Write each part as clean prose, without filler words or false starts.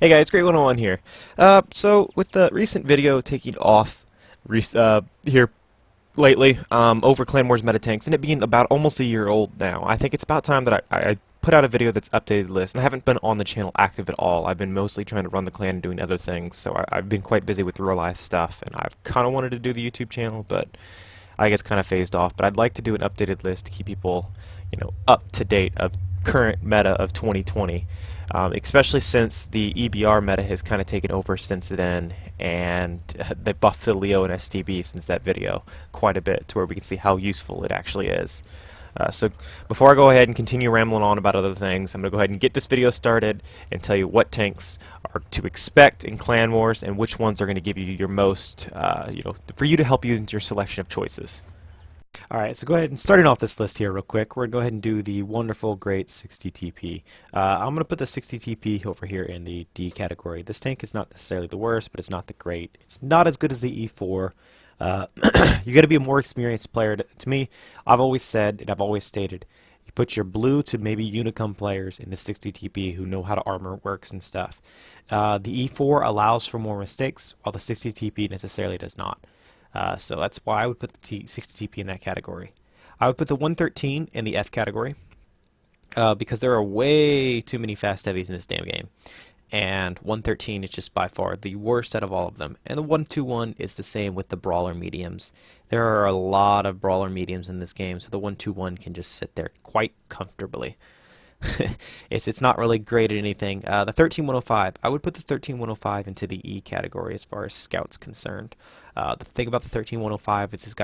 Hey guys, Great 101 here. So with the recent video taking off here lately over Clan Wars meta tanks and it being about almost a year old now, I think it's about time that I put out a video that's updated the list. And I haven't been on the channel active at all. I've been mostly trying to run the clan and doing other things, so I've been quite busy with real life stuff, and I've kind of wanted to do the YouTube channel, but I guess kind of phased off. But I'd like to do an updated list to keep people, up to date of current meta of 2020. Especially since the EBR meta has kind of taken over since then, and they buffed the Leo and STB since that video quite a bit to where we can see how useful it actually is. So before I go ahead and continue rambling on about other things, I'm going to go ahead and get this video started and tell you what tanks are to expect in Clan Wars and which ones are going to give you your most, for you to help you into your selection of choices. Alright, so go ahead and starting off this list here real quick, we're going to go ahead and do the wonderful, great 60 TP. I'm going to put the 60 TP over here in the D category. This tank is not necessarily the worst, but it's not the great. It's not as good as the E4. You got to be a more experienced player. To me, I've always said, and I've always stated, you put your blue to maybe Unicum players in the 60 TP who know how to armor works and stuff. The E4 allows for more mistakes, while the 60 TP necessarily does not. So that's why I would put the 60 TP in that category. I would put the 113 in the F category because there are way too many fast heavies in this damn game. And 113 is just by far the worst out of all of them. And the 121 is the same with the Brawler mediums. There are a lot of Brawler mediums in this game, so the 121 can just sit there quite comfortably. It's not really great at anything. The 13105, I would put the 13105 into the E category as far as Scout's concerned. The thing about the 13105 is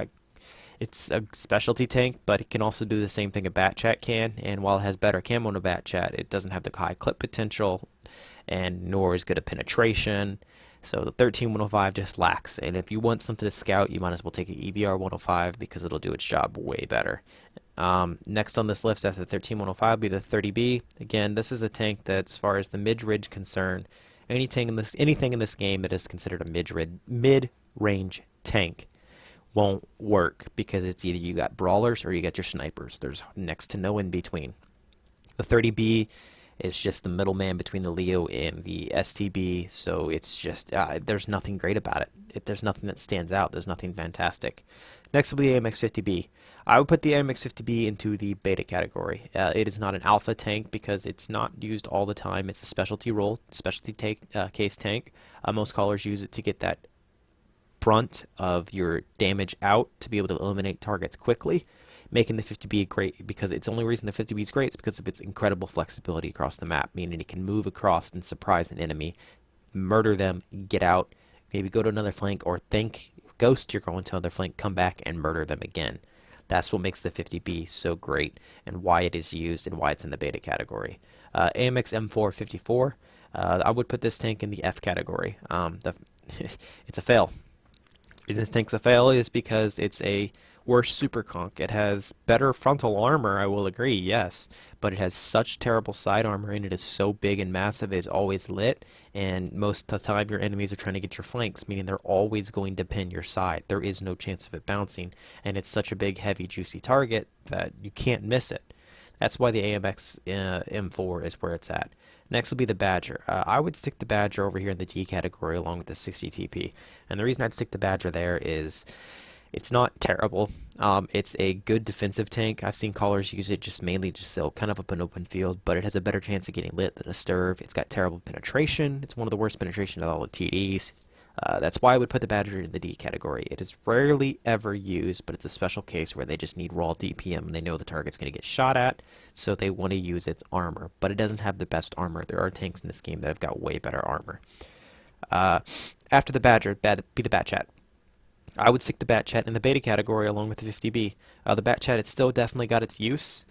it's a specialty tank, but it can also do the same thing a Bat Chat can, and while it has better camo than a Bat Chat, it doesn't have the high clip potential, and nor is good at penetration. So the 13105 just lacks, and if you want something to scout, you might as well take an EBR 105 because it'll do its job way better. Next on this list after the 13105 will be the 30B. Again, this is a tank that, as far as the mid-range concerned, anything in this game that is considered a mid-range tank won't work because it's either you got brawlers or you got your snipers. There's next to no in between. The 30B is just the middleman between the Leo and the STB, so it's just there's nothing great about it. There's nothing that stands out. There's nothing fantastic. Next will be the AMX-50B. I would put the AMX-50B into the beta category. It is not an alpha tank because it's not used all the time. It's a specialty role, case tank. Most callers use it to get that brunt of your damage out to be able to eliminate targets quickly, making the 50B great because it's the only reason the 50B is great is because of its incredible flexibility across the map, meaning it can move across and surprise an enemy, murder them, get out, maybe go to another flank, or think ghost you're going to another flank, come back and murder them again. That's what makes the 50B so great and why it is used and why it's in the beta category. AMX M454, I would put this tank in the F category. It's a fail. The reason this tank's a fail is because it's a worse super conk. It has better frontal armor, I will agree, yes, but it has such terrible side armor and it is so big and massive, it is always lit, and most of the time your enemies are trying to get your flanks, meaning they're always going to pin your side. There is no chance of it bouncing, and it's such a big, heavy, juicy target that you can't miss it. That's why the AMX M4 is where it's at. Next will be the Badger. I would stick the Badger over here in the D category along with the 60 TP. And the reason I'd stick the Badger there is it's not terrible. It's a good defensive tank. I've seen callers use it just mainly to sell kind of up an open field, but it has a better chance of getting lit than a Sturv. It's got terrible penetration. It's one of the worst penetration of all the TDs. That's why I would put the Badger in the D category. It is rarely ever used, but it's a special case where they just need raw DPM and they know the target's going to get shot at, so they want to use its armor. But it doesn't have the best armor. There are tanks in this game that have got way better armor. After the Badger, be the Bat Chat. I would stick the Bat Chat in the beta category along with the 50B. The Bat Chat, it's still definitely got its use.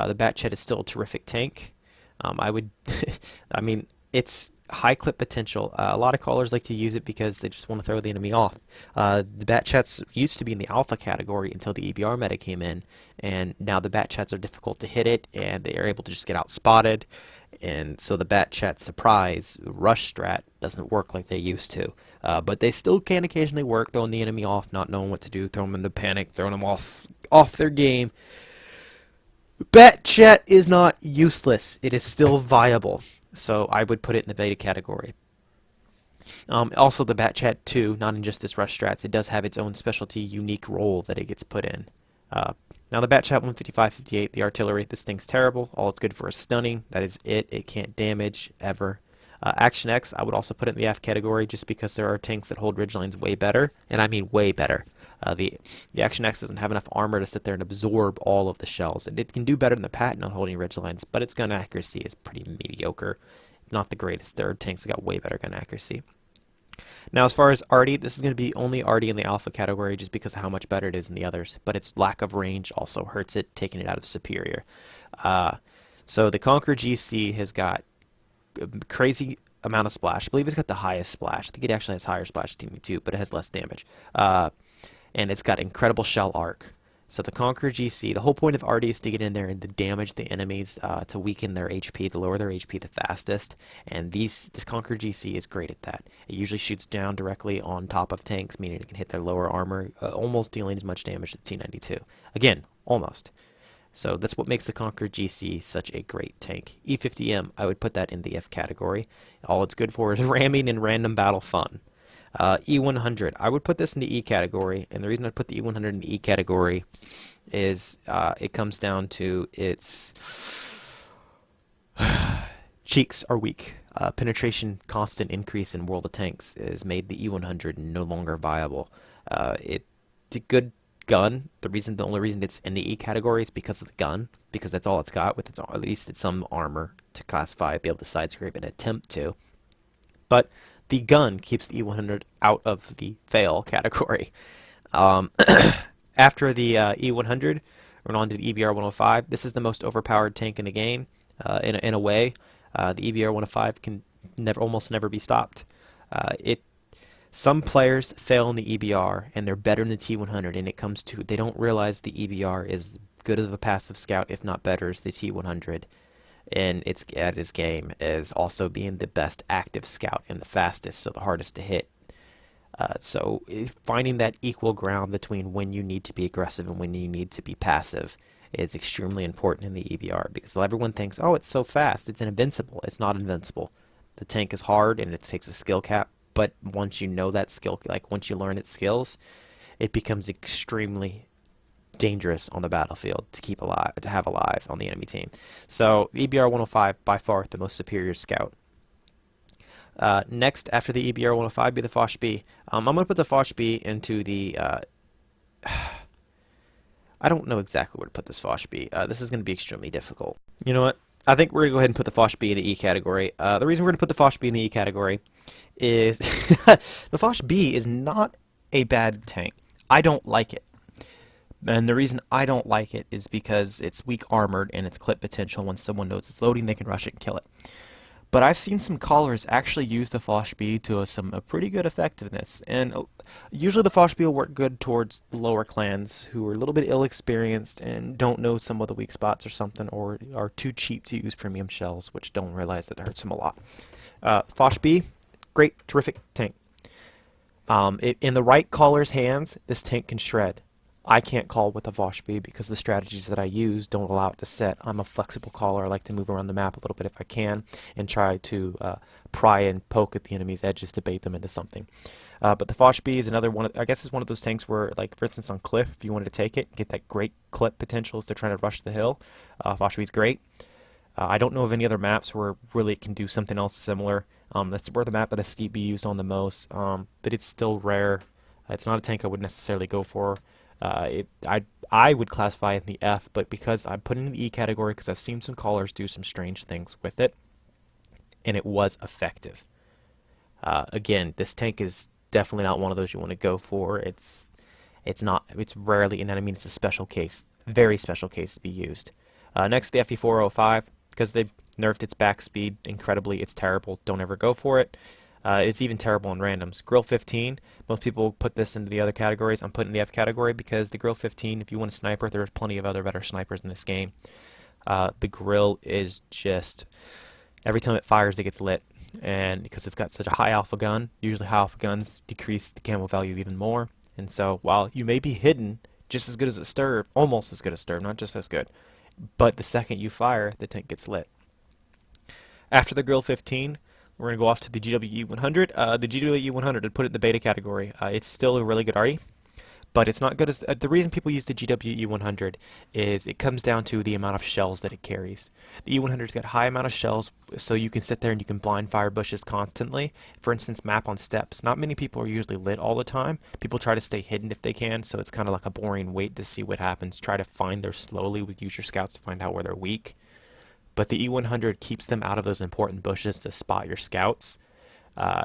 The Bat Chat is still a terrific tank. I mean, it's high clip potential. A lot of callers like to use it because they just want to throw the enemy off. The Bat Chats used to be in the alpha category until the EBR meta came in, and now the Bat Chats are difficult to hit it, and they are able to just get out spotted. And so the Bat Chat surprise rush strat doesn't work like they used to. But they still can occasionally work, throwing the enemy off, not knowing what to do, throwing them into panic, throwing them off their game. Bat Chat is not useless. It is still viable. so I would put it in the beta category. Also, the Batchat 2, not in just its rush strats, it does have its own specialty, unique role that it gets put in. Uh, Now, the Batchat 155-58, the artillery, this thing's terrible. All it's good for is stunning. That is it. It can't damage, ever. Action X, I would also put it in the F category just because there are tanks that hold ridgelines way better, and I mean way better. The Action X doesn't have enough armor to sit there and absorb all of the shells. It can do better than the Patton on holding ridgelines, but its gun accuracy is pretty mediocre. Not the greatest. There are tanks that got way better gun accuracy. Now, as far as Arty, this is going to be only Arty in the Alpha category just because of how much better it is than the others, but its lack of range also hurts it, taking it out of Superior. Uh, so the Conqueror GC has got a crazy amount of splash. I believe it's got the highest splash. I think it actually has higher splash than me2, but it has less damage. And it's got incredible shell arc. So the Conqueror GC, the whole point of Arty is to get in there and to damage the enemies, to weaken their HP, to lower their HP the fastest. And this Conqueror GC is great at that. It usually shoots down directly on top of tanks, meaning it can hit their lower armor, almost dealing as much damage as the T92. Again, almost. So that's what makes the Conqueror GC such a great tank. E50M, I would put that in the F category. All it's good for is ramming and random battle fun. E100, I would put this in the E category, and the reason I put the E100 in the E category is it comes down to its cheeks are weak. Penetration constant increase in World of Tanks has made the E100 no longer viable. It's a good gun. The only reason it's in the E category is because of the gun, because that's all it's got, with at least it's some armor to classify, be able to side scrape and attempt to. But the gun keeps the E100 out of the fail category. After the E100, we're on to the EBR 105. This is the most overpowered tank in the game. In a way, the EBR 105 can almost never be stopped. Some players fail in the EBR and they're better than the T100, and it comes to they don't realize the EBR is good as a passive scout, if not better, as the T100. And it's at his game as also being the best active scout and the fastest, so the hardest to hit. So finding that equal ground between when you need to be aggressive and when you need to be passive is extremely important in the EBR, because everyone thinks, oh, it's so fast, it's invincible. It's not invincible. The tank is hard and it takes a skill cap, but once you know that skill, like once you learn its skills, it becomes extremely dangerous on the battlefield to keep alive, to have alive on the enemy team. So EBR 105 by far the most superior scout. Next, after the EBR 105, be the Foch B. I'm going to put the Foch B into the. I don't know exactly where to put this Foch B. This is going to be extremely difficult. You know what? I think we're going to go ahead and put the Foch B in the E category. The reason we're going to put the Foch B in the E category is the Foch B is not a bad tank. I don't like it. And the reason I don't like it is because it's weak armored and its clip potential. When someone knows it's loading, they can rush it and kill it. But I've seen some callers actually use the Foch B to a pretty good effectiveness. And usually the Foch B will work good towards the lower clans who are a little bit ill-experienced and don't know some of the weak spots or something, or are too cheap to use premium shells, which don't realize that it hurts them a lot. Foch B, great, terrific tank. In the right caller's hands, this tank can shred. I can't call with the Foch B because the strategies that I use don't allow it to set. I'm a flexible caller. I like to move around the map a little bit if I can and try to pry and poke at the enemy's edges to bait them into something. But the Foch B is another one. I guess it's one of those tanks where, like for instance on Cliff, if you wanted to take it, get that great clip potential as they're trying to rush the hill, Foch B is great. I don't know of any other maps where really it can do something else similar. That's where the map that I see be used on the most, but it's still rare. It's not a tank I would necessarily go for. I would classify it in the F, but because I'm putting it in the E category because I've seen some callers do some strange things with it, and it was effective. Again, this tank is definitely not one of those you want to go for. It's rarely, and I mean it's a special case, very special case to be used. Next, the FE405, because they've nerfed its back speed incredibly. It's terrible. Don't ever go for it. It's even terrible in randoms. Grill 15, most people put this into the other categories. I'm putting in the F category because the Grill 15, if you want a sniper, there's plenty of other better snipers in this game. The Grill is just, every time it fires it gets lit. And because it's got such a high alpha gun, usually high alpha guns decrease the camo value even more. And so while you may be hidden just as good as a Sturv, almost as good as Sturv, not just as good, but the second you fire, the tank gets lit. After the Grill 15, we're going to go off to the GWE 100. The GWE 100, I'd put it in the beta category. It's still a really good arty, but it's not good as the reason people use the GWE 100 is it comes down to the amount of shells that it carries. The E100's got a high amount of shells, so you can sit there and you can blind fire bushes constantly. For instance, map on steps. Not many people are usually lit all the time. People try to stay hidden if they can, so it's kind of like a boring wait to see what happens. Try to find there slowly. Use your scouts to find out where they're weak. But the E100 keeps them out of those important bushes to spot your scouts.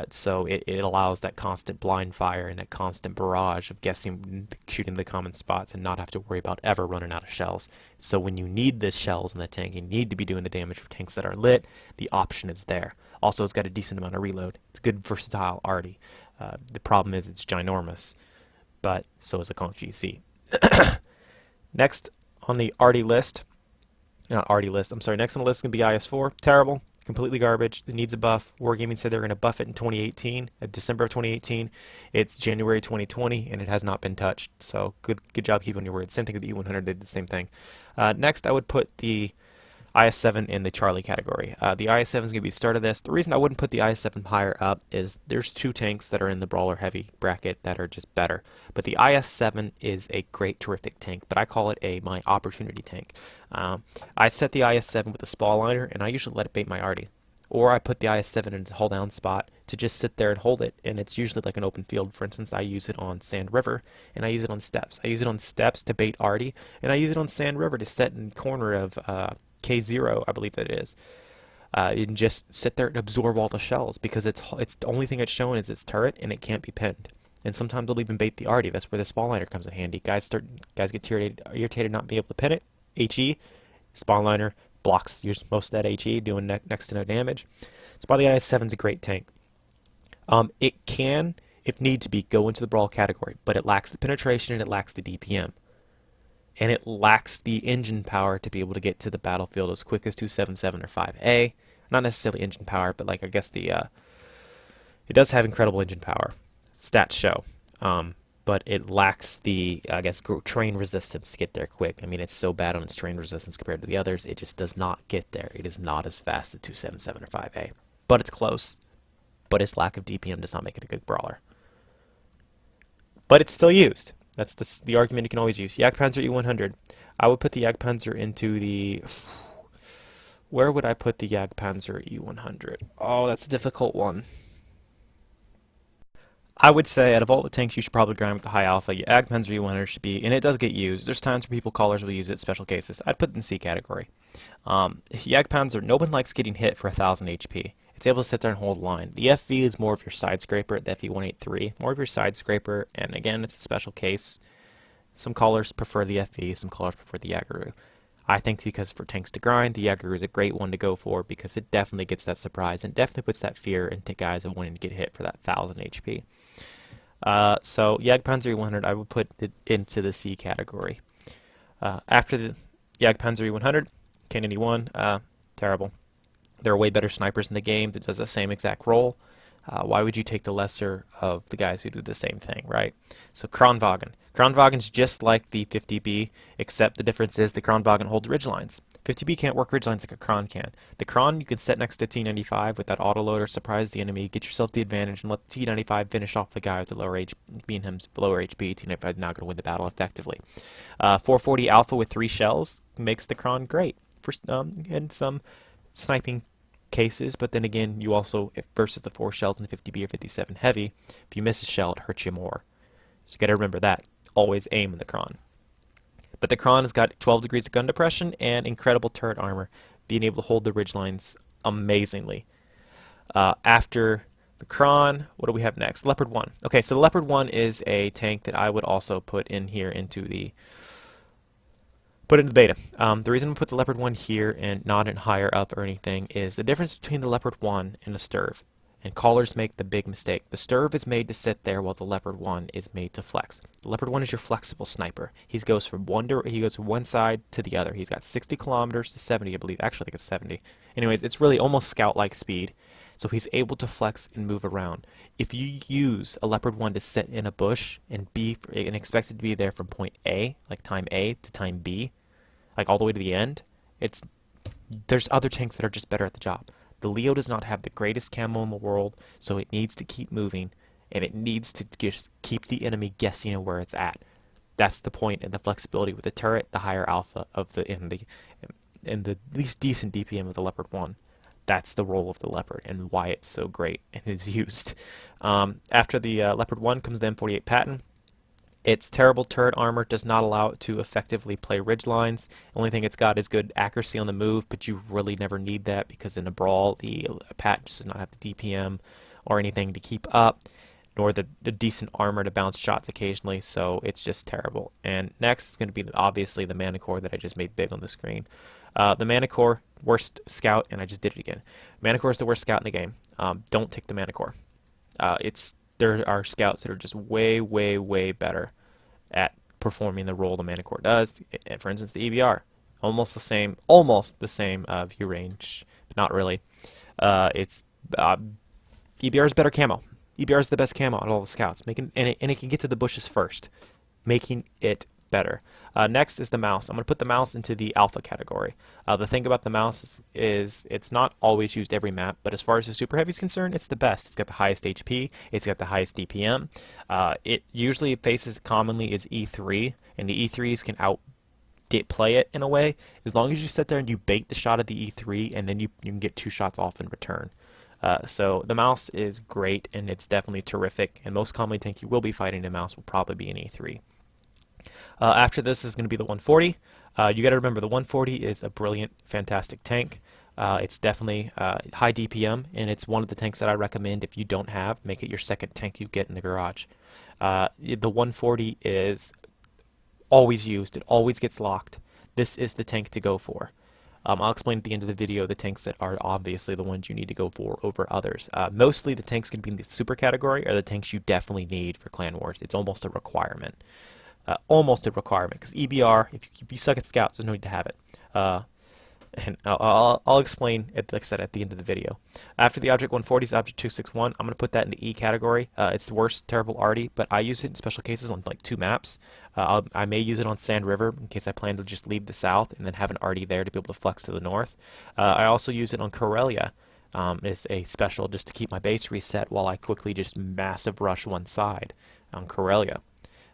So it allows that constant blind fire and that constant barrage of guessing, shooting the common spots and not have to worry about ever running out of shells. So when you need the shells in the tank, you need to be doing the damage for tanks that are lit, the option is there. Also, it's got a decent amount of reload. It's good versatile arty. The problem is it's ginormous, but so is a Conch GC. Next on the arty list, not arty list, I'm sorry, next on the list is going to be IS-4. Terrible. Completely garbage. It needs a buff. Wargaming said they're going to buff it in 2018, December of 2018. It's January 2020, and it has not been touched. So good job keeping your word. Same thing with the E100. They did the same thing. Next, I would put the IS-7 in the Charlie category. The IS-7 is going to be the start of this. The reason I wouldn't put the IS-7 higher up is there's two tanks that are in the Brawler heavy bracket that are just better. But the IS-7 is a great, terrific tank, but I call it my opportunity tank. I set the IS-7 with a spall liner, and I usually let it bait my arty. Or I put the IS-7 in a hold down spot to just sit there and hold it, and it's usually like an open field. For instance, I use it on Sand River, and I use it on steps. I use it on steps to bait arty, and I use it on Sand River to set in corner of K0, I believe that it is. And just sit there and absorb all the shells because it's the only thing it's showing is its turret and it can't be pinned. And sometimes they'll even bait the arty. That's where the spawn liner comes in handy. Guys get irritated not being able to pin it. HE, spawn liner blocks most of that HE, doing next to no damage. So probably the IS-7 is a great tank. It can, if need to be, go into the brawl category, but it lacks the penetration and it lacks the DPM. And it lacks the engine power to be able to get to the battlefield as quick as 277 or 5A. Not necessarily engine power, but like I guess it does have incredible engine power. Stats show. But it lacks the, I guess, train resistance to get there quick. I mean, it's so bad on its train resistance compared to the others, it just does not get there. It is not as fast as 277 or 5A. But it's close. But its lack of DPM does not make it a good brawler. But it's still used. That's the argument you can always use. Jagdpanzer E100. I would put the Jagdpanzer into the... Where would I put the Jagdpanzer E100? Oh, that's a difficult one. I would say out of all the tanks you should probably grind with the high alpha, Jagdpanzer E100 should be, and it does get used. There's times where callers will use it, special cases. I'd put it in C category. Jagdpanzer, no one likes getting hit for 1000 HP. It's able to sit there and hold the line. The FV is more of your side scraper, the FV183, more of your side scraper, and again, it's a special case. Some callers prefer the FV, some callers prefer the Jaggeru. I think because for tanks to grind, the Jaggeru is a great one to go for because it definitely gets that surprise and definitely puts that fear into guys of wanting to get hit for that 1000 HP. So Jagdpanzer E100, I would put it into the C category. After the Jagdpanzer E100, Kennedy 1, terrible. There are way better snipers in the game that does the same exact role. Why would you take the lesser of the guys who do the same thing, right? So Kranwagen. Kranwagen's just like the 50B, except the difference is the Kranwagen holds ridgelines. 50B can't work ridgelines like a Kron can. The Kron you can set next to T95 with that autoloader, surprise the enemy, get yourself the advantage, and let T95 finish off the guy with the lower HP. Being him's lower HP, T95 is not going to win the battle effectively. 440 Alpha with 3 shells makes the Kron great for and some sniping cases, but then again, you also, if versus the 4 shells in the 50B or 57 heavy, if you miss a shell, it hurts you more. So you got to remember that. Always aim in the Kron. But the Kron has got 12 degrees of gun depression and incredible turret armor, being able to hold the ridgelines amazingly. After the Kron, what do we have next? Leopard 1. Okay, so the Leopard 1 is a tank that I would also put in here into the beta. The reason we put the Leopard 1 here and not in higher up or anything is the difference between the Leopard 1 and the Sturv. And callers make the big mistake. The Sturv is made to sit there while the Leopard 1 is made to flex. The Leopard 1 is your flexible sniper. He goes from one side to the other. He's got 60 kilometers to 70, I believe. Actually, I think it's 70. Anyways, it's really almost scout-like speed. So he's able to flex and move around. If you use a Leopard 1 to sit in a bush and expect it to be there from point A, like time A to time B, like all the way to the end, there's other tanks that are just better at the job. The Leo does not have the greatest camo in the world, so it needs to keep moving, and it needs to just keep the enemy guessing at where it's at. That's the point and the flexibility with the turret, the higher alpha of the least decent DPM of the Leopard 1. That's the role of the Leopard and why it's so great and is used. After the Leopard 1 comes the M48 Patton. Its terrible turret armor does not allow it to effectively play ridge lines. The only thing it's got is good accuracy on the move, but you really never need that because in a brawl, the Patton does not have the DPM or anything to keep up, nor the decent armor to bounce shots occasionally, so it's just terrible. And next is going to be obviously the Manicore that I just made big on the screen. The Manicore, worst scout, and I just did it again. Manicore is the worst scout in the game. Don't take the Manicore. There are scouts that are just way, way, way better at performing the role the Manicore does. For instance, the EBR, almost the same view range, but not really. It's EBR is better camo. EBR is the best camo out of all the scouts, and it can get to the bushes first, making it better. Next is the mouse. I'm going to put the mouse into the alpha category. The thing about the mouse is it's not always used every map, but as far as the Super Heavy is concerned, it's the best. It's got the highest HP, it's got the highest DPM. It usually faces commonly is E3, and the E3s can play it in a way, as long as you sit there and you bait the shot of the E3, and then you can get 2 shots off in return. So the mouse is great, and it's definitely terrific, and most commonly tank you will be fighting the mouse will probably be an E3. After this is going to be the 140. You got to remember the 140 is a brilliant, fantastic tank. It's definitely high DPM, and it's one of the tanks that I recommend if you don't have, make it your second tank you get in the garage. The 140 is always used. It always gets locked. This is the tank to go for. I'll explain at the end of the video the tanks that are obviously the ones you need to go for over others. Mostly the tanks can be in the super category are the tanks you definitely need for Clan Wars. It's almost a requirement. Because EBR, if you suck at scouts, there's no need to have it. And I'll explain it, like I said, at the end of the video. After the Object 140 is Object 261. I'm going to put that in the E category. It's the worst, terrible arty, but I use it in special cases on like 2 maps. I may use it on Sand River in case I plan to just leave the south and then have an arty there to be able to flex to the north. I also use it on Corellia. As a special just to keep my base reset while I quickly just massive rush one side on Corellia.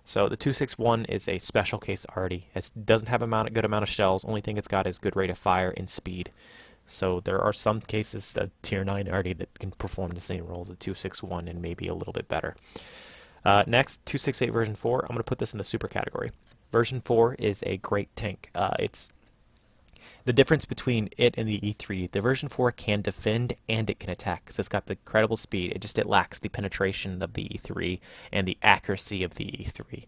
So the 261 is a special case arty. It doesn't have a good amount of shells. Only thing it's got is good rate of fire and speed. So there are some cases a tier 9 arty that can perform the same role as a 261 and maybe a little bit better. Next, 268 version 4. I'm going to put this in the super category. Version 4 is a great tank. It's the difference between it and the E3. The version 4 can defend and it can attack because it's got the incredible speed. It lacks the penetration of the E3 and the accuracy of the E3.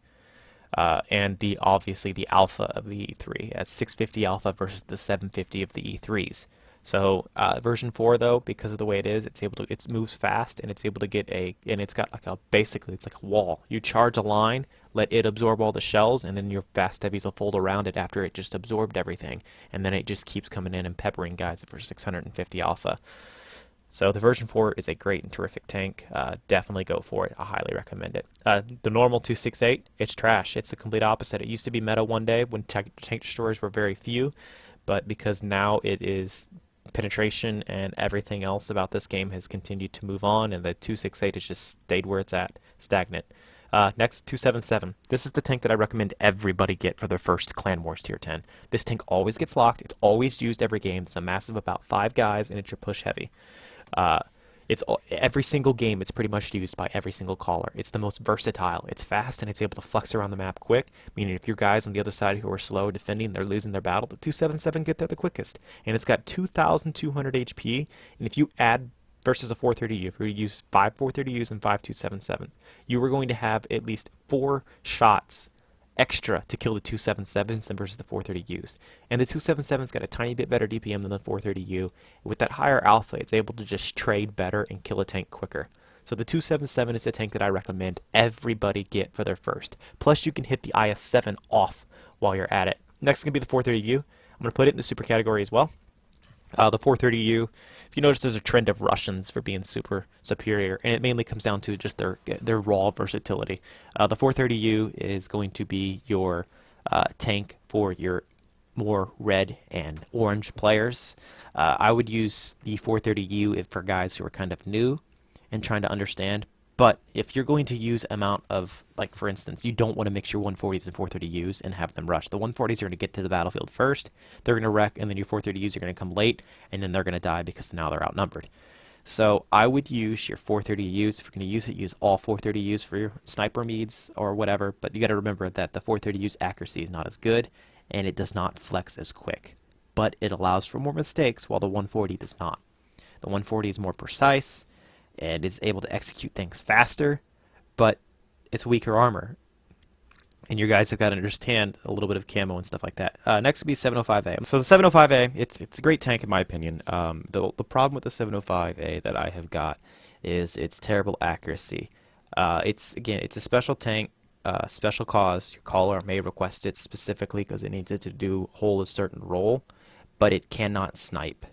And obviously the alpha of the E3 at 650 alpha versus the 750 of the E3s. So version 4 though, because of the way it is, it moves fast and it's able to get and it's got like basically it's like a wall. You charge a line, let it absorb all the shells, and then your fast heavies will fold around it after it just absorbed everything, and then it just keeps coming in and peppering guys for 650 alpha. So the version 4 is a great and terrific tank. Definitely go for it. I highly recommend it. The normal 268, it's trash. It's the complete opposite. It used to be meta one day when tank destroyers were very few, but because now it is penetration and everything else about this game has continued to move on, and the 268 has just stayed where it's at, stagnant. Next, 277. This is the tank that I recommend everybody get for their first Clan Wars Tier 10. This tank always gets locked. It's always used every game. It's a massive about 5 guys, and it's your push heavy. Every single game, it's pretty much used by every single caller. It's the most versatile. It's fast, and it's able to flex around the map quick, meaning if your guys on the other side who are slow defending, they're losing their battle, the 277 get there the quickest. And it's got 2,200 HP, and if you add versus a 430U, if you use 5 430Us and 5 277, you are going to have at least 4 shots extra to kill the 277s than versus the 430Us. And the 277's got a tiny bit better DPM than the 430U. With that higher alpha, it's able to just trade better and kill a tank quicker. So the 277 is the tank that I recommend everybody get for their first. Plus you can hit the IS-7 off while you're at it. Next is going to be the 430U. I'm going to put it in the super category as well. The 430U, if you notice, there's a trend of Russians for being super superior, and it mainly comes down to just their raw versatility. The 430U is going to be your tank for your more red and orange players. I would use the 430U if for guys who are kind of new and trying to understand. But if you're going to use amount of, like for instance, you don't want to mix your 140s and 430Us and have them rush. The 140s are going to get to the battlefield first, they're going to wreck, and then your 430Us are going to come late, and then they're going to die because now they're outnumbered. So I would use your 430Us. If you're going to use it, use all 430Us for your sniper needs or whatever. But you got to remember that the 430Us accuracy is not as good, and it does not flex as quick. But it allows for more mistakes, while the 140 does not. The 140 is more precise and is able to execute things faster, but it's weaker armor. And your guys have got to understand a little bit of camo and stuff like that. Next would be 705A. So the 705A, it's a great tank in my opinion. The problem with the 705A that I have got is its terrible accuracy. It's a special tank, special cause. Your caller may request it specifically because it needs it to hold a certain role, but it cannot snipe.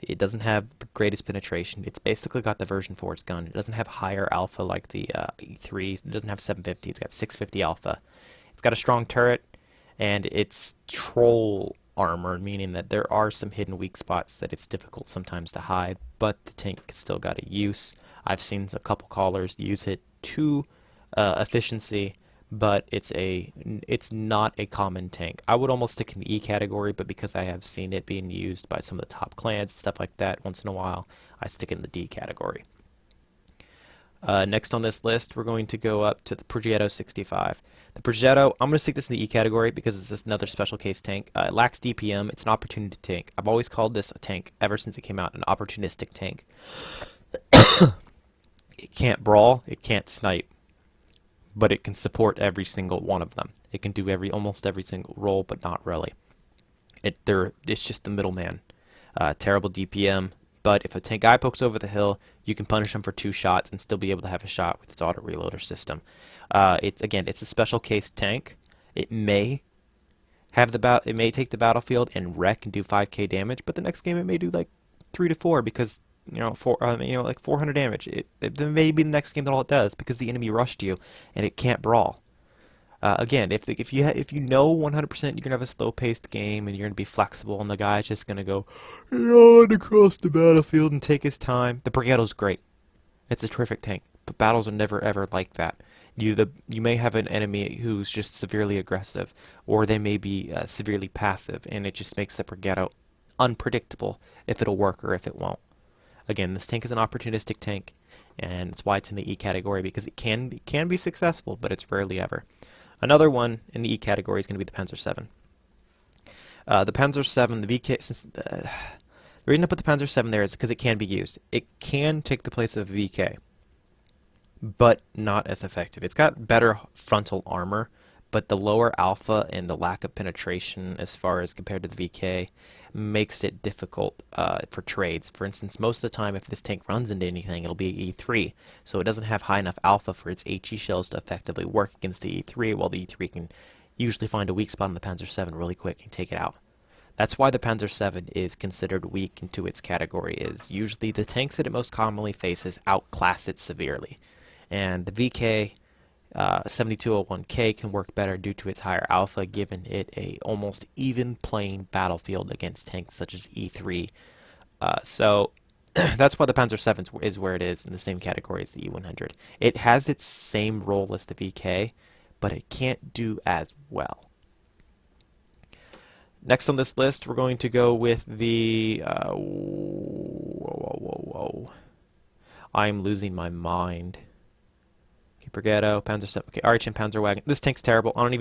It doesn't have the greatest penetration. It's basically got the version for its gun. It doesn't have higher alpha like the E3. It doesn't have 750. It's got 650 alpha. It's got a strong turret, and it's troll armor, meaning that there are some hidden weak spots that it's difficult sometimes to hide, but the tank still got a use. I've seen a couple callers use it to efficiency, but it's not a common tank. I would almost stick in the E category, but because I have seen it being used by some of the top clans and stuff like that once in a while, I stick in the D category. Next on this list, we're going to go up to the Progetto 65. The Progetto, I'm going to stick this in the E category because it's just another special case tank. It lacks DPM. It's an opportunity tank. I've always called this a tank ever since it came out, an opportunistic tank. It can't brawl. It can't snipe, but it can support every single one of them. It can do almost every single role, but not really. It's just the middleman. Terrible DPM, but if a tank guy pokes over the hill, you can punish him for 2 shots and still be able to have a shot with its auto reloader system. It's a special case tank. It may it may take the battlefield and wreck and do 5k damage, but the next game it may do like 3 to 4 because like 400 damage. It may be the next game that all it does because the enemy rushed you and it can't brawl. Again, if you know 100% you're gonna have a slow-paced game and you're gonna be flexible and the guy's just gonna go across the battlefield and take his time, the Brigado's great. It's a terrific tank, but battles are never ever like that. You may have an enemy who's just severely aggressive, or they may be severely passive, and it just makes the Brigado unpredictable if it'll work or if it won't. Again, this tank is an opportunistic tank, and that's why it's in the E category because it can be successful, but it's rarely ever. Another one in the E category is going to be the Panzer 7. The Panzer 7, the VK, the reason I put the Panzer 7 there is because it can be used. It can take the place of VK, but not as effective. It's got better frontal armor, but the lower alpha and the lack of penetration as far as compared to the VK makes it difficult for trades. For instance, most of the time if this tank runs into anything, it'll be E3, so it doesn't have high enough alpha for its HE shells to effectively work against the E3, while the E3 can usually find a weak spot in the Panzer 7 really quick and take it out. That's why the Panzer 7 is considered weak into its category, is usually the tanks that it most commonly faces outclass it severely. And the VK 7201K can work better due to its higher alpha, giving it a almost even playing battlefield against tanks such as E3. So that's why the Panzer 7 is where it is in the same category as the E100. It has its same role as the VK, but it can't do as well. Next on this list, we're going to go with the... I'm losing my mind. Okay, Brigado, Panzer 7. Okay, RHM Panzerwagen. This tank's terrible. I don't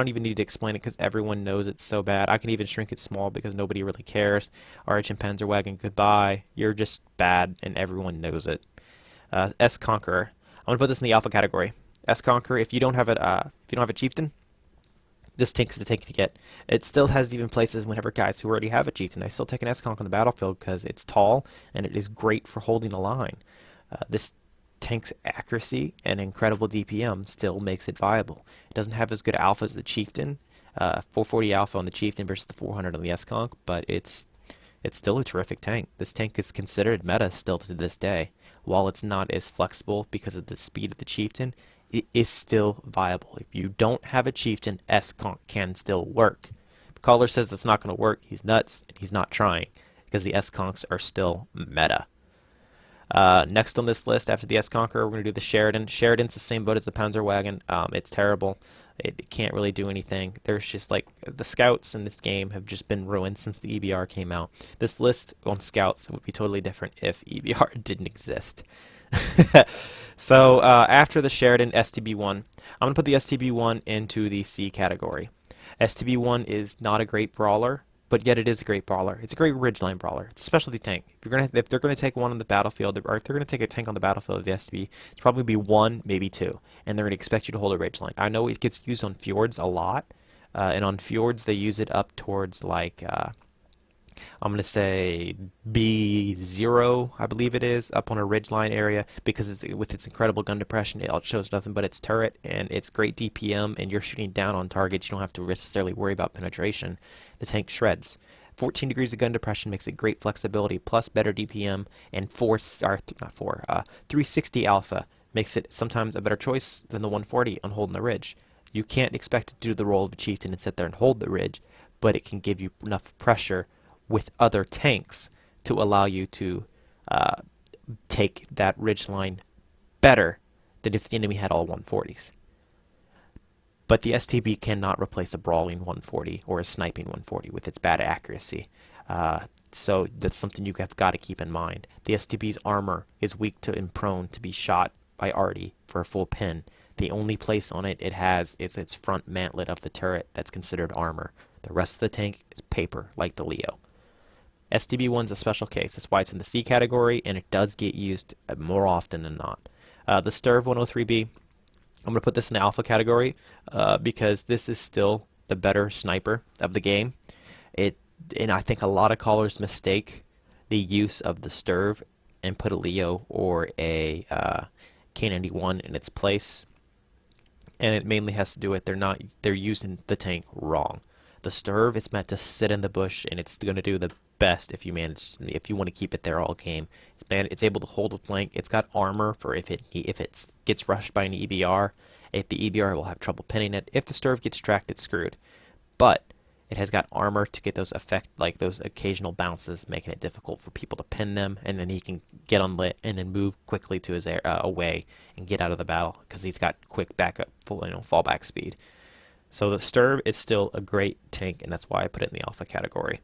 even need to explain it because everyone knows it's so bad. I can even shrink it small because nobody really cares. RHM Panzerwagen, goodbye. You're just bad, and everyone knows it. S Conqueror. I'm gonna put this in the alpha category. S Conqueror. If you don't have a chieftain, this tank's the tank to get. It still has even places whenever guys who already have a chieftain, they still take an S-Conk on the battlefield because it's tall and it is great for holding a line. This tank's accuracy and incredible DPM still makes it viable. It doesn't have as good alpha as the chieftain, 440 alpha on the chieftain versus the 400 on the S-Conk, but it's still a terrific tank. This tank is considered meta still to this day. While it's not as flexible because of the speed of the chieftain, it is still viable. If you don't have a chieftain, S-Conk can still work caller says it's not going to work, he's nuts, and he's not trying, because the S-Conks are still meta. Next on this list, after the S-Conqueror, we're going to do the Sheridan. Sheridan's the same boat as the Panzerwagen. It's terrible. It can't really do anything. There's just like the scouts in this game have just been ruined since the EBR came out. This list on scouts would be totally different if EBR didn't exist. So after the Sheridan STB-1, I'm going to put the STB-1 into the C category. STB-1 is not a great brawler, but yet it is a great brawler. It's a great ridgeline brawler. It's a specialty tank. If they're gonna take one on the battlefield, or if they're gonna take a tank on the battlefield of the STB, it's probably be one, maybe two, and they're gonna expect you to hold a ridgeline. I know it gets used on fjords a lot, and on fjords they use it up towards like I'm going to say B0, I believe it is, up on a ridgeline area, because with its incredible gun depression, it shows nothing but its turret and its great DPM, and you're shooting down on targets. You don't have to necessarily worry about penetration. The tank shreds. 14 degrees of gun depression makes it great flexibility, plus better DPM, and 360 alpha makes it sometimes a better choice than the 140 on holding the ridge. You can't expect it to do the role of a chieftain and sit there and hold the ridge, but it can give you enough pressure with other tanks to allow you to take that ridge line better than if the enemy had all 140s. But the STB cannot replace a brawling 140 or a sniping 140 with its bad accuracy. So that's something you have got to keep in mind. The STB's armor is weak to and prone to be shot by Arty for a full pin. The only place on it has is its front mantlet of the turret that's considered armor. The rest of the tank is paper, like the Leo. STB-1's a special case. That's why it's in the C category, and it does get used more often than not. The Sturv 103B, I'm going to put this in the Alpha category because this is still the better sniper of the game. And I think a lot of callers mistake the use of the Sturv and put a Leo or a K91 in its place. And it mainly has to do with they're using the tank wrong. The Sturv is meant to sit in the bush, and it's going to do the best if you want to keep it there all game. It's able to hold a flank. It's got armor for if it gets rushed by an EBR. If the EBR will have trouble pinning it. If the Sturv gets tracked, it's screwed. But it has got armor to get those those occasional bounces, making it difficult for people to pin them, and then he can get unlit and then move quickly to his away and get out of the battle because he's got quick backup, fallback speed. So the Sturv is still a great tank, and that's why I put it in the Alpha category.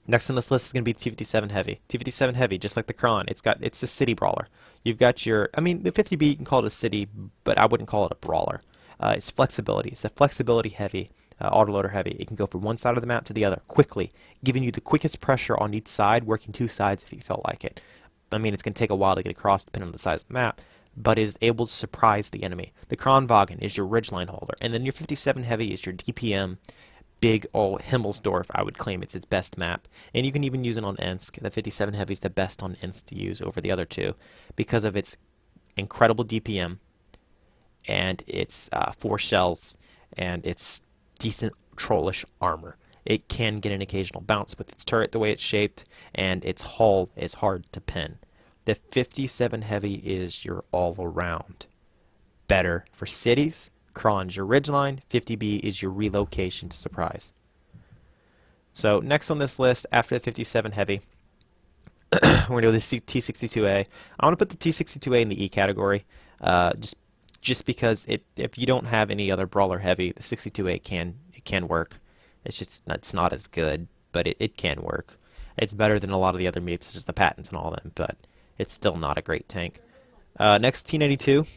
Next on this list is going to be the T-57 Heavy. T-57 Heavy, just like the Kron, it's a city brawler. You've got the 50B, you can call it a city, but I wouldn't call it a brawler. It's flexibility. It's a flexibility heavy, autoloader heavy. It can go from one side of the map to the other quickly, giving you the quickest pressure on each side, working two sides if you felt like it. It's going to take a while to get across depending on the size of the map, but is able to surprise the enemy. The Kronwagen is your ridgeline holder, and then your 57 Heavy is your DPM. Big old Himmelsdorf, I would claim it's its best map. And you can even use it on Ensk. The 57 Heavy is the best on Ensk to use over the other two because of its incredible DPM and its 4 shells and its decent trollish armor. It can get an occasional bounce with its turret the way it's shaped, and its hull is hard to pin. The 57 Heavy is your all-around. Better for cities. Kron's your ridgeline, 50B is your relocation to surprise. So next on this list, after the 57 Heavy, we're going to do the T62A. I want to put the T62A in the E category, just because if you don't have any other brawler heavy, the 62A can work. It's not as good, but it can work. It's better than a lot of the other meats, such as the Patents and all them, but it's still not a great tank. Next, T92.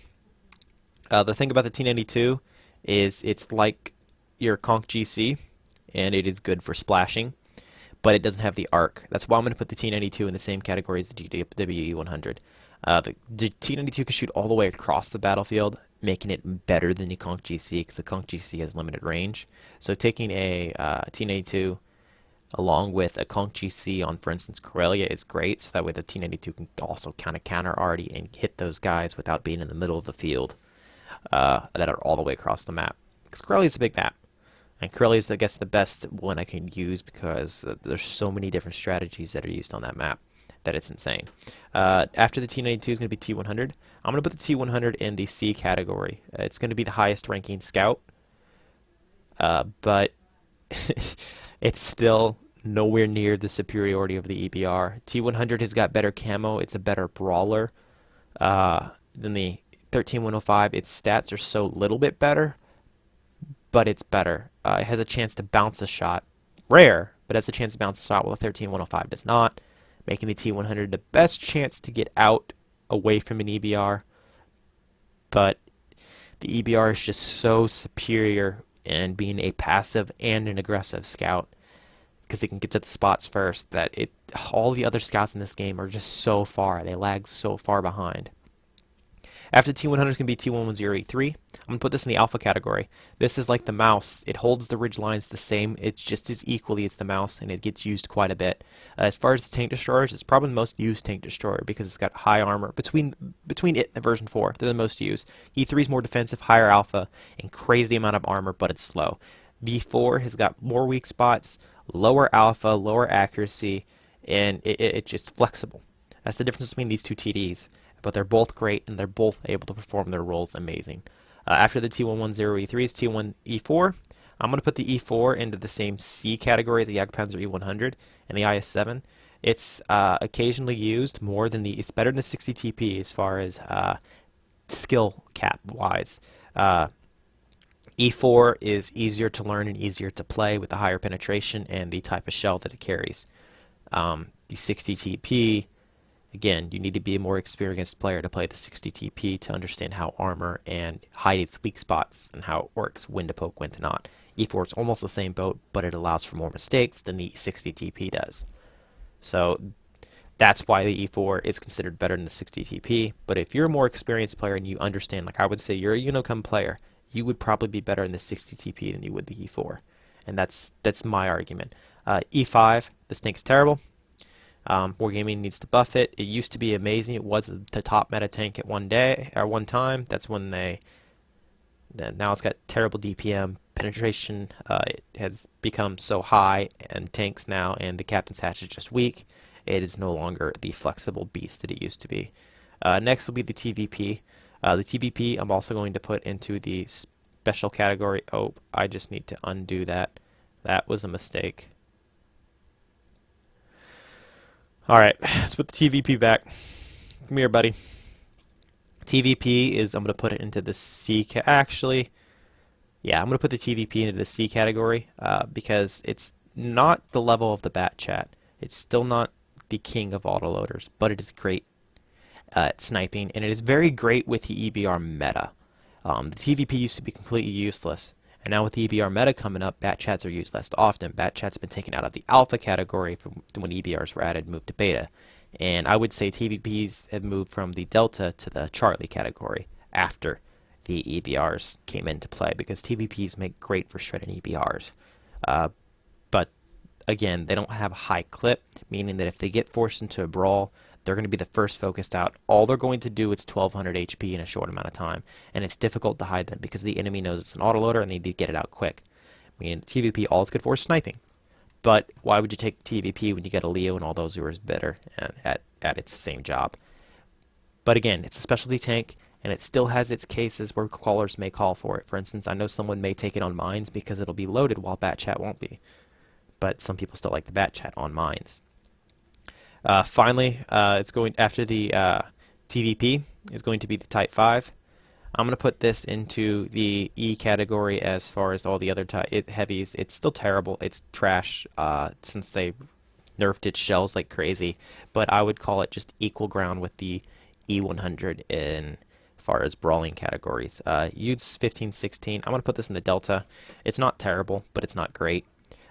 The thing about the T92 is it's like your Conch GC, and it is good for splashing, but it doesn't have the arc. That's why I'm going to put the T92 in the same category as the GWE-100. The T92 can shoot all the way across the battlefield, making it better than the Conch GC because the Conch GC has limited range. So taking a T92 along with a Conch GC on, for instance, Corellia is great, so that way the T92 can also kind of counter Arty and hit those guys without being in the middle of the field. That are all the way across the map. Because Corellia is a big map. And Corellia is, I guess, the best one I can use because there's so many different strategies that are used on that map that it's insane. After the T92 is going to be T100. I'm going to put the T100 in the C category. It's going to be the highest ranking scout. But it's still nowhere near the superiority of the EBR. T100 has got better camo. It's a better brawler than the 13105. Its stats are so little bit better, but it's better. It has a chance to bounce a shot. Rare, but has a chance to bounce a shot while the 13105 does not, making the T100 the best chance to get out away from an EBR. But the EBR is just so superior in being a passive and an aggressive scout because it can get to the spots first that all the other scouts in this game are just so far. They lag so far behind. After T100 is going to be T11083. I'm going to put this in the alpha category. This is like the mouse. It holds the ridge lines the same. It's just as equally as the mouse, and it gets used quite a bit. As far as the tank destroyers, it's probably the most used tank destroyer because it's got high armor. Between it and version 4, they're the most used. E3 is more defensive, higher alpha, and crazy amount of armor, but it's slow. V4 has got more weak spots, lower alpha, lower accuracy, and it's just flexible. That's the difference between these two TDs. But they're both great, and they're both able to perform their roles amazing. After the T110E3 is T1E4. I'm going to put the E4 into the same C category as the Jagdpanzer E100 and the IS-7. It's occasionally used more than it's better than the 60 TP as far as skill cap wise. E4 is easier to learn and easier to play with the higher penetration and the type of shell that it carries. The 60 TP, again, you need to be a more experienced player to play the 60 TP to understand how armor and hide its weak spots and how it works, when to poke, when to not. E4 is almost the same boat, but it allows for more mistakes than the 60 TP does. So that's why the E4 is considered better than the 60 TP. But if you're a more experienced player and you understand, like I would say you're a Unicum player, you would probably be better in the 60 TP than you would the E4. And that's my argument. E5, this tank's terrible. Wargaming needs to buff it. It used to be amazing. It was the top meta tank at one time. That's when now it's got terrible DPM penetration. It has become so high and tanks now, and the captain's hatch is just weak. It is no longer the flexible beast that it used to be. Next will be the TVP. The TVP I'm also going to put into the special category. Oh, I just need to undo that. That was a mistake. Alright, let's put the TVP back. Come here, buddy. TVP is, I'm going to put it into the C actually, yeah, I'm going to put the TVP into the C category because it's not the level of the Bat Chat. It's still not the king of autoloaders, but it is great at sniping, and it is very great with the EBR meta. The TVP used to be completely useless, and now with the EBR meta coming up, Bat Chats are used less often. Bat Chats have been taken out of the alpha category from when EBRs were added and moved to beta. And I would say TVPs have moved from the Delta to the Charlie category after the EBRs came into play, because TVPs make great for shredding EBRs. But again, they don't have a high clip, meaning that if they get forced into a brawl, they're going to be the first focused out. All they're going to do is 1200 HP in a short amount of time, and it's difficult to hide them because the enemy knows it's an autoloader and they need to get it out quick. I mean, TVP, all it's good for is sniping. But why would you take TVP when you get a Leo and all those who are better at its same job? But again, it's a specialty tank, and it still has its cases where callers may call for it. For instance, I know someone may take it on mines because it'll be loaded while Bat Chat won't be. But some people still like the Bat Chat on mines. Finally, it's going after the TVP is going to be the Type 5. I'm going to put this into the E category as far as all the other heavies. It's still terrible. It's trash since they nerfed its shells like crazy. But I would call it just equal ground with the E100 in far as brawling categories. UDS 15, 16. I'm going to put this in the Delta. It's not terrible, but it's not great.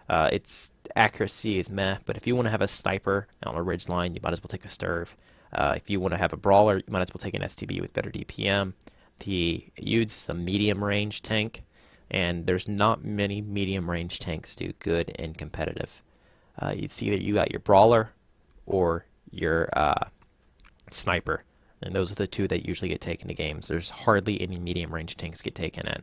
Its accuracy is meh, but if you want to have a sniper on a ridge line, you might as well take a Sturv. If you want to have a brawler, you might as well take an STB with better DPM. The UDS is a medium range tank, and there's not many medium range tanks do good and competitive. You'd see that you got your brawler or your sniper, and those are the two that usually get taken to games. There's hardly any medium range tanks get taken in.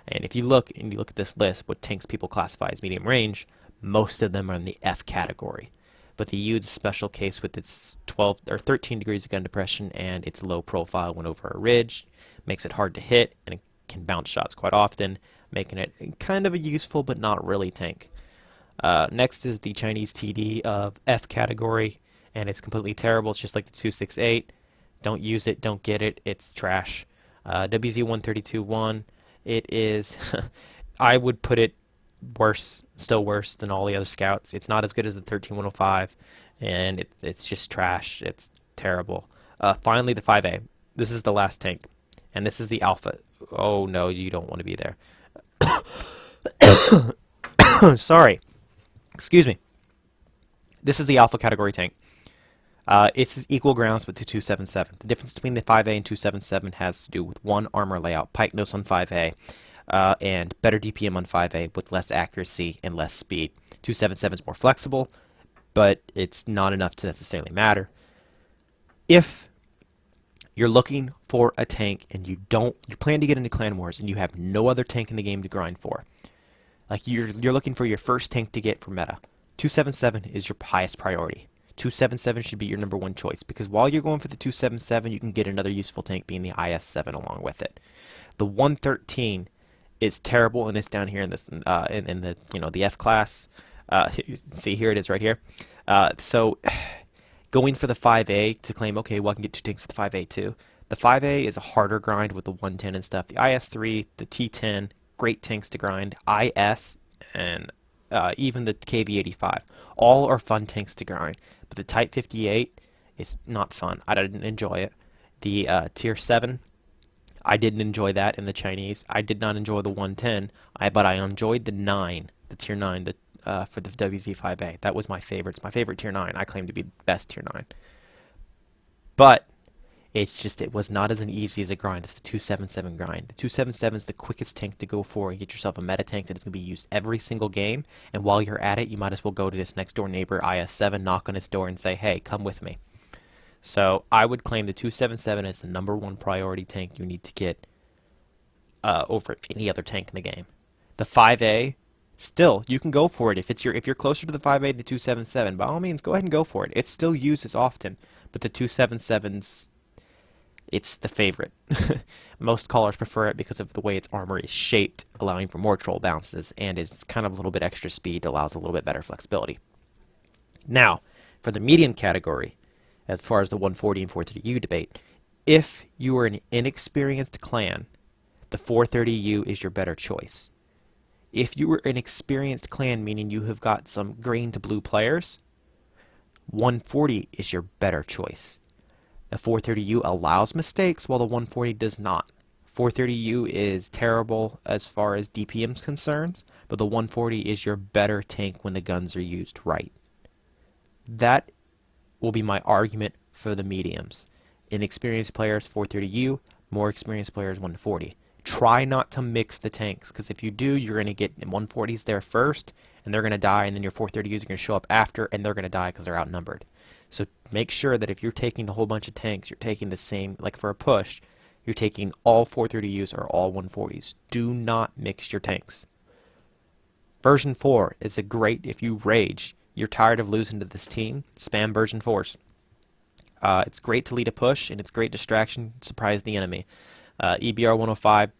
And if you look at this list, what tanks people classify as medium range, most of them are in the F category. But the UDS special case with its 12 or 13 degrees of gun depression and its low profile when over a ridge makes it hard to hit, and it can bounce shots quite often, making it kind of a useful but not really tank. Next is the Chinese TD of F category, and it's completely terrible. It's just like the 268. Don't use it, don't get it, it's trash. WZ-132-1, it is, I would put it worse, still worse than all the other scouts. It's not as good as the 13105, and it's just trash. It's terrible. Finally, the 5A. This is the last tank, and this is the Alpha. Oh no, you don't want to be there. Sorry. Excuse me. This is the Alpha category tank. It's equal grounds with the 277. The difference between the 5A and 277 has to do with one armor layout, pike nose on 5A, and better DPM on 5A with less accuracy and less speed. 277 is more flexible, but it's not enough to necessarily matter. If you're looking for a tank and you plan to get into Clan Wars and you have no other tank in the game to grind for, like you're looking for your first tank to get for meta, 277 is your highest priority. 277 should be your number one choice, because while you're going for the 277, you can get another useful tank being the IS-7 along with it. The 113 is terrible, and it's down here in this in the the F class. See, here it is right here. So going for the 5A to claim, okay, well, I can get two tanks for the 5A too. The 5A is a harder grind with the 110 and stuff. The IS-3, the T10, great tanks to grind. IS and even the KV-85, all are fun tanks to grind. But the Type 58 is not fun. I didn't enjoy it. The Tier 7, I didn't enjoy that in the Chinese. I did not enjoy the 110, but I enjoyed the 9, the Tier 9 for the WZ5A. That was my favorite. It's my favorite Tier 9. I claim to be the best Tier 9. But it's just, it was not as easy as a grind as the 277 grind. The 277 is the quickest tank to go for and get yourself a meta tank that is going to be used every single game. And while you're at it, you might as well go to this next door neighbor, IS-7, knock on its door and say, hey, come with me. So I would claim the 277 as the number one priority tank you need to get over any other tank in the game. The 5A, still, you can go for it. If you're closer to the 5A than the 277, by all means, go ahead and go for it. It's still used as often, but the 277's, it's the favorite. Most callers prefer it because of the way its armor is shaped, allowing for more troll bounces, and it's kind of a little bit extra speed, allows a little bit better flexibility. Now, for the medium category, as far as the 140 and 430U debate, if you are an inexperienced clan, the 430U is your better choice. If you are an experienced clan, meaning you have got some green to blue players, 140 is your better choice. The 430U allows mistakes while the 140 does not. 430U is terrible as far as DPM is concerned, but the 140 is your better tank when the guns are used right. That will be my argument for the mediums. Inexperienced players 430U, more experienced players 140. Try not to mix the tanks, because if you do, you're going to get 140s there first, and they're going to die, and then your 430Us are going to show up after, and they're going to die because they're outnumbered. So make sure that if you're taking a whole bunch of tanks, you're taking the same, like for a push, you're taking all 430Us or all 140s. Do not mix your tanks. Version 4 is a great, if you rage, you're tired of losing to this team, spam version 4s. It's great to lead a push, and it's great distraction, surprise the enemy. EBR 105,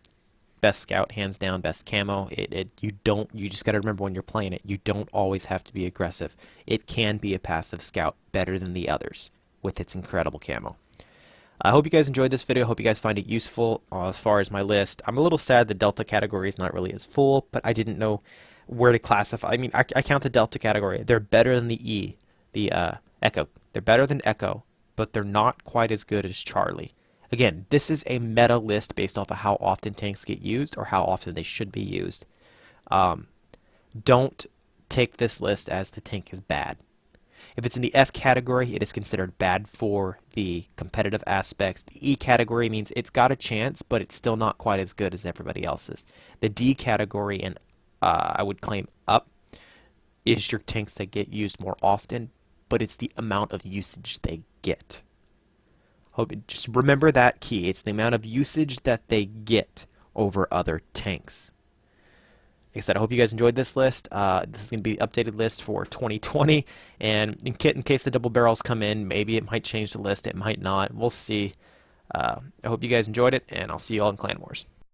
best scout, hands down, best camo. You just got to remember when you're playing it, you don't always have to be aggressive. It can be a passive scout better than the others with its incredible camo. I hope you guys enjoyed this video. I hope you guys find it useful as far as my list. I'm a little sad the Delta category is not really as full, but I didn't know where to classify. I mean, I count the Delta category. They're better than the E, the Echo. They're better than Echo, but they're not quite as good as Charlie. Again, this is a meta list based off of how often tanks get used or how often they should be used. Don't take this list as the tank is bad. If it's in the F category, it is considered bad for the competitive aspects. The E category means it's got a chance, but it's still not quite as good as everybody else's. The D category, and I would claim up, is your tanks that get used more often, but it's the amount of usage they get. Just remember that key. It's the amount of usage that they get over other tanks. Like I said, I hope you guys enjoyed this list. This is going to be the updated list for 2020. And in case the double barrels come in, maybe it might change the list. It might not. We'll see. I hope you guys enjoyed it, and I'll see you all in Clan Wars.